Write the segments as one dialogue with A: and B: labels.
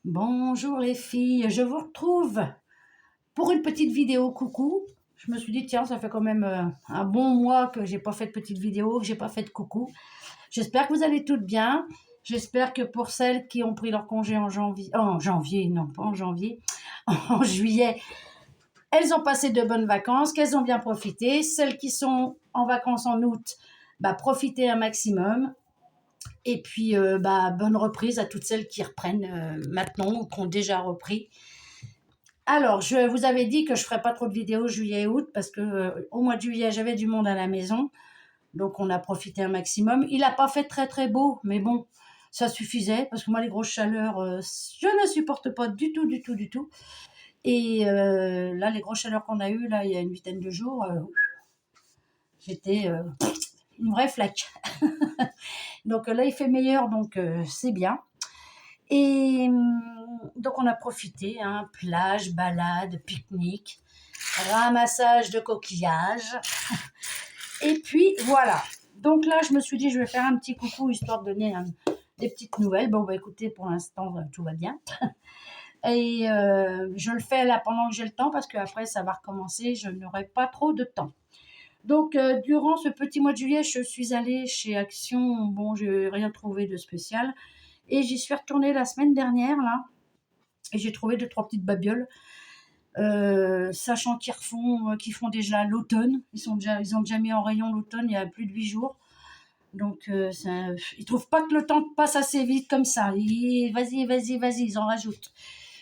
A: Bonjour les filles, je vous retrouve pour une petite vidéo coucou. Je me suis dit tiens, ça fait quand même un bon mois que j'ai pas fait de petite vidéo, que j'ai pas fait de coucou. J'espère que vous allez toutes bien. J'espère que pour celles qui ont pris leur congé non pas en janvier, en juillet, elles ont passé de bonnes vacances, qu'elles ont bien profité. Celles qui sont en vacances en août, profitez un maximum. Et puis, bonne reprise à toutes celles qui reprennent maintenant ou qui ont déjà repris. Alors, je vous avais dit que je ne ferais pas trop de vidéos juillet et août parce que au mois de juillet, j'avais du monde à la maison. Donc, on a profité un maximum. Il n'a pas fait très, très beau, mais bon, ça suffisait parce que moi, les grosses chaleurs, je ne supporte pas du tout, du tout, du tout. Et là, les grosses chaleurs qu'on a eues, là, il y a une vingtaine de jours, j'étais une vraie flaque. Donc là, il fait meilleur, donc c'est bien. Et donc, on a profité, hein, plage, balade, pique-nique, ramassage de coquillages. Et puis, voilà. Donc là, je me suis dit, je vais faire un petit coucou, histoire de donner des petites nouvelles. Bon, écoutez, pour l'instant, tout va bien. Et je le fais là pendant que j'ai le temps, parce qu'après, ça va recommencer, je n'aurai pas trop de temps. Donc, durant ce petit mois de juillet, je suis allée chez Action. Bon, je n'ai rien trouvé de spécial. Et j'y suis retournée la semaine dernière, là. Et j'ai trouvé 2-3 petites babioles. Sachant qu'ils font déjà l'automne. Ils ont déjà mis en rayon l'automne il y a plus de 8 jours. Donc, ils trouvent pas que le temps passe assez vite comme ça. Vas-y, ils en rajoutent.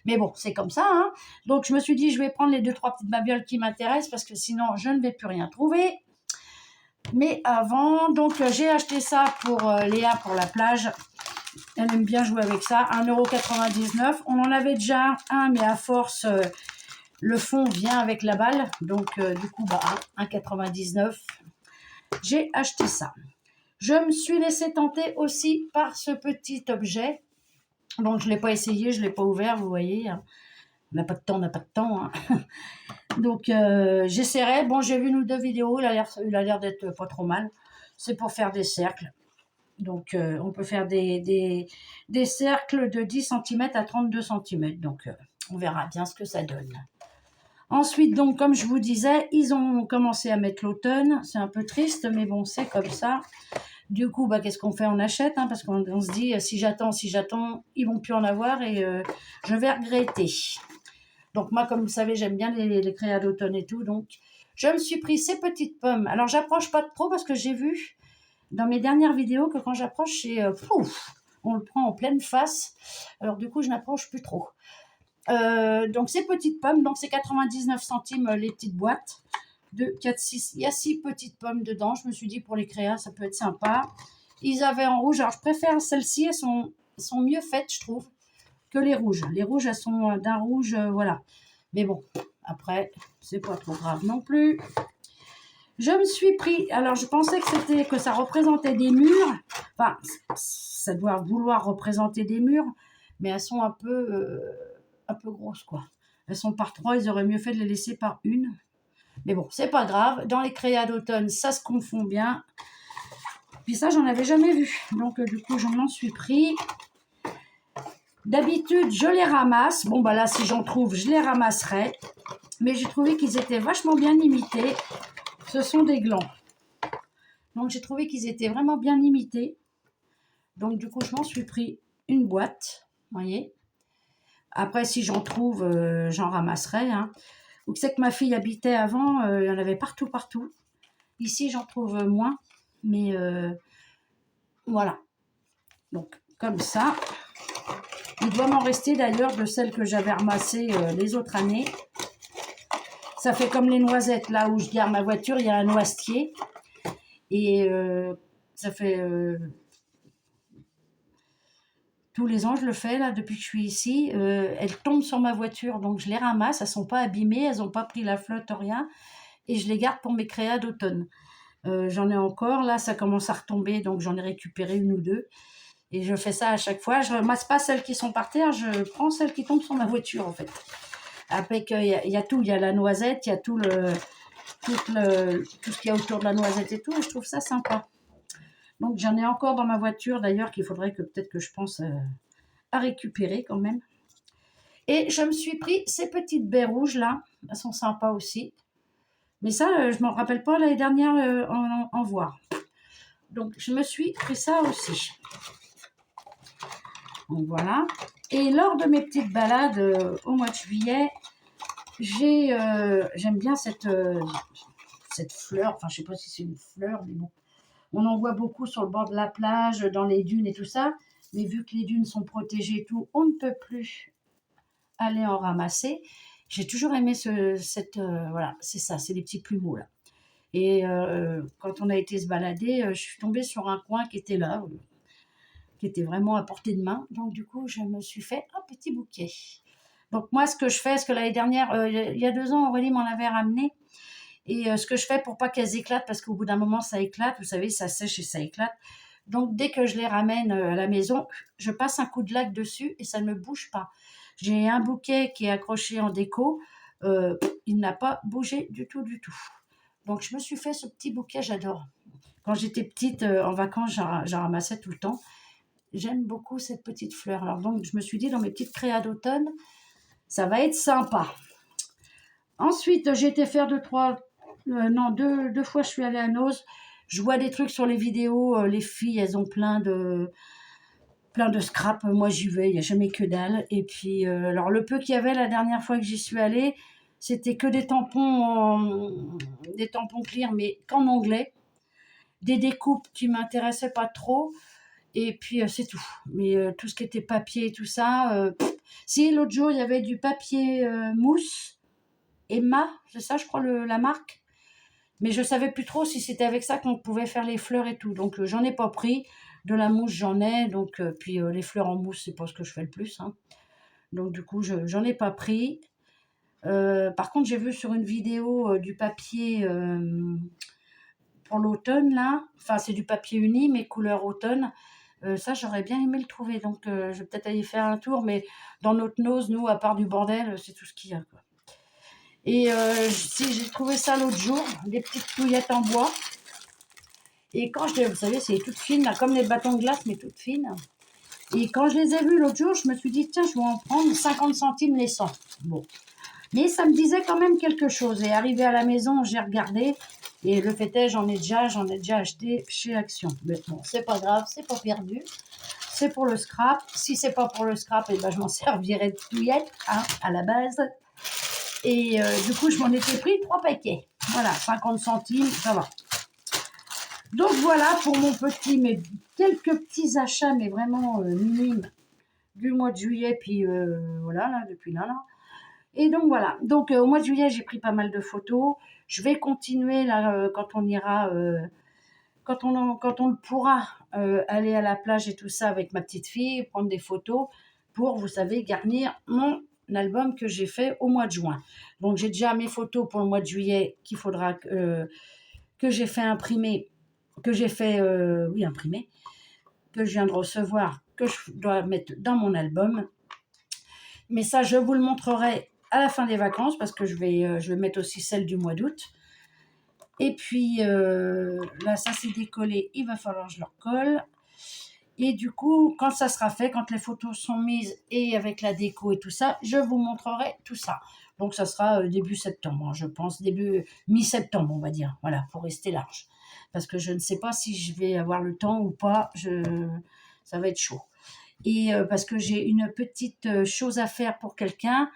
A: Mais bon, c'est comme ça, hein. Donc, je me suis dit, je vais prendre les 2-3 petites babioles qui m'intéressent parce que sinon, je ne vais plus rien trouver. Mais avant, donc, j'ai acheté ça pour Léa pour la plage. Elle aime bien jouer avec ça. 1,99 €. On en avait déjà un, mais à force, le fond vient avec la balle. Donc, du coup, 1,99 €. J'ai acheté ça. Je me suis laissée tenter aussi par ce petit objet. Donc, je ne l'ai pas essayé, je ne l'ai pas ouvert, vous voyez. On n'a pas de temps, hein. Donc, j'essaierai. Bon, j'ai vu une ou deux vidéos, il a l'air d'être pas trop mal. C'est pour faire des cercles. Donc, on peut faire des cercles de 10 cm à 32 cm. Donc, on verra bien ce que ça donne. Ensuite, donc, comme je vous disais, ils ont commencé à mettre l'automne. C'est un peu triste, mais bon, c'est comme ça. Du coup, qu'est-ce qu'on fait? On achète, hein, parce qu'on se dit, si j'attends, ils vont plus en avoir et je vais regretter. Donc, moi, comme vous savez, j'aime bien les créas d'automne et tout. Donc, je me suis pris ces petites pommes. Alors, j'approche pas trop parce que j'ai vu dans mes dernières vidéos que quand j'approche, on le prend en pleine face. Alors, du coup, je n'approche plus trop. Donc, ces petites pommes, donc c'est 99 centimes les petites boîtes. 2, 4, 6. Il y a 6 petites pommes dedans. Je me suis dit, pour les créas, ça peut être sympa. Ils avaient en rouge. Alors, je préfère celles-ci. Elles sont mieux faites, je trouve, que les rouges. Les rouges, elles sont d'un rouge, voilà. Mais bon, après, c'est pas trop grave non plus. Je me suis pris... Alors, je pensais que ça représentait des murs. Enfin, ça doit vouloir représenter des murs. Mais elles sont un peu grosses, quoi. Elles sont par 3. Ils auraient mieux fait de les laisser par une. Mais bon, c'est pas grave. Dans les créas d'automne, ça se confond bien. Puis ça, j'en avais jamais vu. Donc, du coup, j'en m'en suis pris. D'habitude, je les ramasse. Bon, là, si j'en trouve, je les ramasserai. Mais j'ai trouvé qu'ils étaient vachement bien imités. Ce sont des glands. Donc, j'ai trouvé qu'ils étaient vraiment bien imités. Donc, du coup, je m'en suis pris une boîte. Vous voyez. Après, si j'en trouve, j'en ramasserai, hein. Vous savez que ma fille habitait avant, il y en avait partout. Ici, j'en trouve moins, mais voilà. Donc, comme ça. Il doit m'en rester d'ailleurs de celles que j'avais ramassées les autres années. Ça fait comme les noisettes, là où je garde ma voiture, il y a un noisetier. Et ça fait... tous les ans, je le fais, là, depuis que je suis ici. Elles tombent sur ma voiture, donc je les ramasse. Elles ne sont pas abîmées, elles n'ont pas pris la flotte, rien. Et je les garde pour mes créas d'automne. J'en ai encore, là, ça commence à retomber, donc j'en ai récupéré une ou deux. Et je fais ça à chaque fois. Je ne ramasse pas celles qui sont par terre, je prends celles qui tombent sur ma voiture, en fait. Après, il y a tout. Il y a la noisette, il y a tout ce qu'il y a autour de la noisette et tout. Et je trouve ça sympa. Donc, j'en ai encore dans ma voiture, d'ailleurs, qu'il faudrait que peut-être que je pense à récupérer quand même. Et je me suis pris ces petites baies rouges là, elles sont sympas aussi. Mais ça, je ne me rappelle pas l'année dernière en voir. Donc je me suis pris ça aussi. Donc voilà. Et lors de mes petites balades au mois de juillet, j'aime bien cette fleur. Enfin, je ne sais pas si c'est une fleur, mais bon. On en voit beaucoup sur le bord de la plage, dans les dunes et tout ça. Mais vu que les dunes sont protégées et tout, on ne peut plus aller en ramasser. J'ai toujours aimé voilà, c'est ça, c'est les petits plumeaux là. Et quand on a été se balader, je suis tombée sur un coin qui était là, qui était vraiment à portée de main. Donc du coup, je me suis fait un petit bouquet. Donc moi, ce que je fais, ce que l'année dernière, il y a 2 ans, Aurélie m'en avait ramené. Et ce que je fais pour pas qu'elles éclatent, parce qu'au bout d'un moment, ça éclate, vous savez, ça sèche et ça éclate. Donc dès que je les ramène à la maison, je passe un coup de laque dessus et ça ne bouge pas. J'ai un bouquet qui est accroché en déco, il n'a pas bougé du tout, du tout. Donc je me suis fait ce petit bouquet, j'adore. Quand j'étais petite, en vacances, j'en ramassais tout le temps. J'aime beaucoup cette petite fleur. Alors donc je me suis dit, dans mes petites créas d'automne, ça va être sympa. Ensuite, j'ai été faire deux fois je suis allée à Nose. Je vois des trucs sur les vidéos, les filles, elles ont plein de scrap. Moi, j'y vais, il n'y a jamais que dalle. Et puis, alors le peu qu'il y avait la dernière fois que j'y suis allée, c'était que des tampons clear, mais qu'en anglais. Des découpes qui m'intéressaient pas trop. Et puis, c'est tout. Mais tout ce qui était papier et tout ça... Si, l'autre jour, il y avait du papier mousse. Emma, c'est ça, je crois, la marque. Mais je savais plus trop si c'était avec ça qu'on pouvait faire les fleurs et tout. Donc, j'en ai pas pris. De la mousse, j'en ai. Donc, puis les fleurs en mousse, c'est pas ce que je fais le plus. Hein. Donc, du coup, j'en ai pas pris. Par contre, j'ai vu sur une vidéo du papier pour l'automne, là. Enfin, c'est du papier uni, mais couleur automne. Ça, j'aurais bien aimé le trouver. Donc, je vais peut-être aller faire un tour. Mais dans notre Nose, nous, à part du bordel, c'est tout ce qu'il y a, quoi. Et j'ai trouvé ça l'autre jour, des petites touillettes en bois. Et quand vous savez, c'est toutes fines, là, comme les bâtons de glace, mais toutes fines. Et quand je les ai vues l'autre jour, je me suis dit, tiens, je vais en prendre 50 centimes les 100. Bon. Mais ça me disait quand même quelque chose. Et arrivé à la maison, j'ai regardé. Et le fait est, j'en ai déjà acheté chez Action. Mais bon, c'est pas grave, c'est pas perdu. C'est pour le scrap. Si c'est pas pour le scrap, eh ben, je m'en servirai de touillettes, hein, à la base. Et du coup, je m'en étais pris 3 paquets. Voilà, 50 centimes, ça va. Donc voilà pour mes quelques petits achats, mais vraiment minimes du mois de juillet. Puis voilà, là, depuis là. Et donc voilà. Donc au mois de juillet, j'ai pris pas mal de photos. Je vais continuer là quand on ira, quand on le pourra, aller à la plage et tout ça avec ma petite fille, prendre des photos pour, vous savez, garnir mon album que j'ai fait au mois de juin. Donc j'ai déjà mes photos pour le mois de juillet qu'il faudra que j'ai fait imprimer, imprimer, que je viens de recevoir, que je dois mettre dans mon album. Mais ça, je vous le montrerai à la fin des vacances parce que je vais mettre aussi celle du mois d'août. Et puis là, ça c'est décollé, il va falloir que je le recolle. Et du coup, quand ça sera fait, quand les photos sont mises et avec la déco et tout ça, je vous montrerai tout ça. Donc ça sera début septembre, hein, je pense, mi-septembre, on va dire, voilà, pour rester large. Parce que je ne sais pas si je vais avoir le temps ou pas, ça va être chaud. Et parce que j'ai une petite chose à faire pour quelqu'un,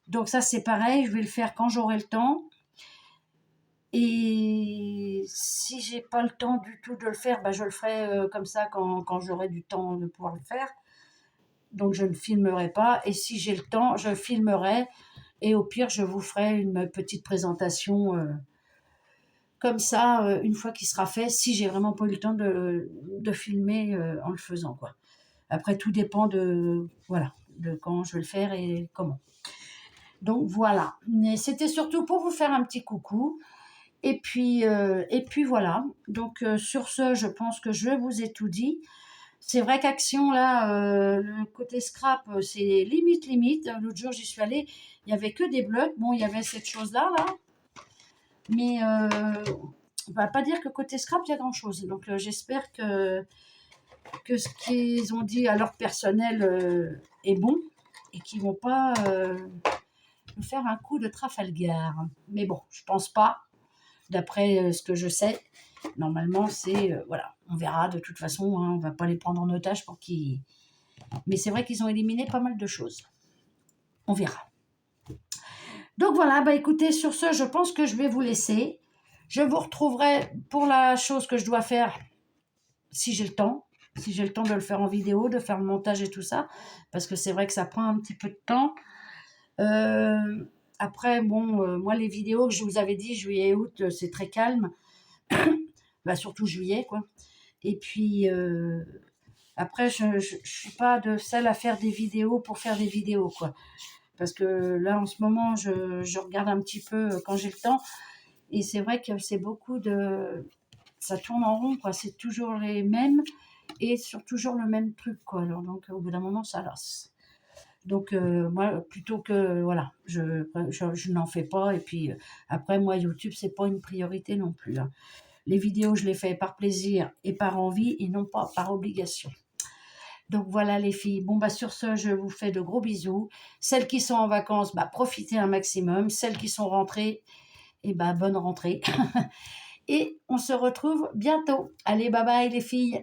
A: donc ça c'est pareil, je vais le faire quand j'aurai le temps. Et si j'ai pas le temps du tout de le faire, je le ferai comme ça quand j'aurai du temps de pouvoir le faire. Donc je ne filmerai pas. Et si j'ai le temps, je filmerai. Et au pire, je vous ferai une petite présentation comme ça, une fois qu'il sera fait, si j'ai vraiment pas eu le temps de filmer en le faisant, quoi. Après, tout dépend de quand je vais le faire et comment. Donc voilà. Mais c'était surtout pour vous faire un petit coucou. Et puis voilà. Donc sur ce, je pense que je vous ai tout dit. C'est vrai qu'Action, là, le côté scrap, c'est limite. L'autre jour, j'y suis allée, il n'y avait que des blocs. Bon, il y avait cette chose-là, là. Mais on va pas dire que côté scrap, il y a grand-chose. Donc j'espère que ce qu'ils ont dit à leur personnel est bon. et qui vont pas nous faire un coup de Trafalgar. Mais bon, je pense pas, d'après ce que je sais. Normalement, c'est voilà, on verra de toute façon, hein, on va pas les prendre en otage pour qu'ils. Mais c'est vrai qu'ils ont éliminé pas mal de choses. On verra. Donc voilà, bah écoutez, sur ce, je pense que je vais vous laisser. Je vous retrouverai pour la chose que je dois faire si j'ai le temps. Si j'ai le temps de le faire en vidéo, de faire le montage et tout ça. Parce que c'est vrai que ça prend un petit peu de temps. Après, bon, moi, les vidéos que je vous avais dit, juillet et août, c'est très calme. Bah, surtout juillet, quoi. Et puis, après, je ne suis pas de celle à faire des vidéos pour faire des vidéos, quoi. Parce que là, en ce moment, je regarde un petit peu quand j'ai le temps. Et c'est vrai que c'est beaucoup de... Ça tourne en rond, quoi. C'est toujours les mêmes et sur toujours le même truc, quoi. Alors, donc, au bout d'un moment, ça lasse. Donc, moi, plutôt que... Voilà, je n'en fais pas. Et puis, après, moi, YouTube, c'est pas une priorité non plus, hein. Les vidéos, je les fais par plaisir et par envie et non pas par obligation. Donc voilà les filles. Bon, bah sur ce, je vous fais de gros bisous. Celles qui sont en vacances, bah profitez un maximum. Celles qui sont rentrées, et bah bonne rentrée. Et on se retrouve bientôt. Allez, bye bye les filles.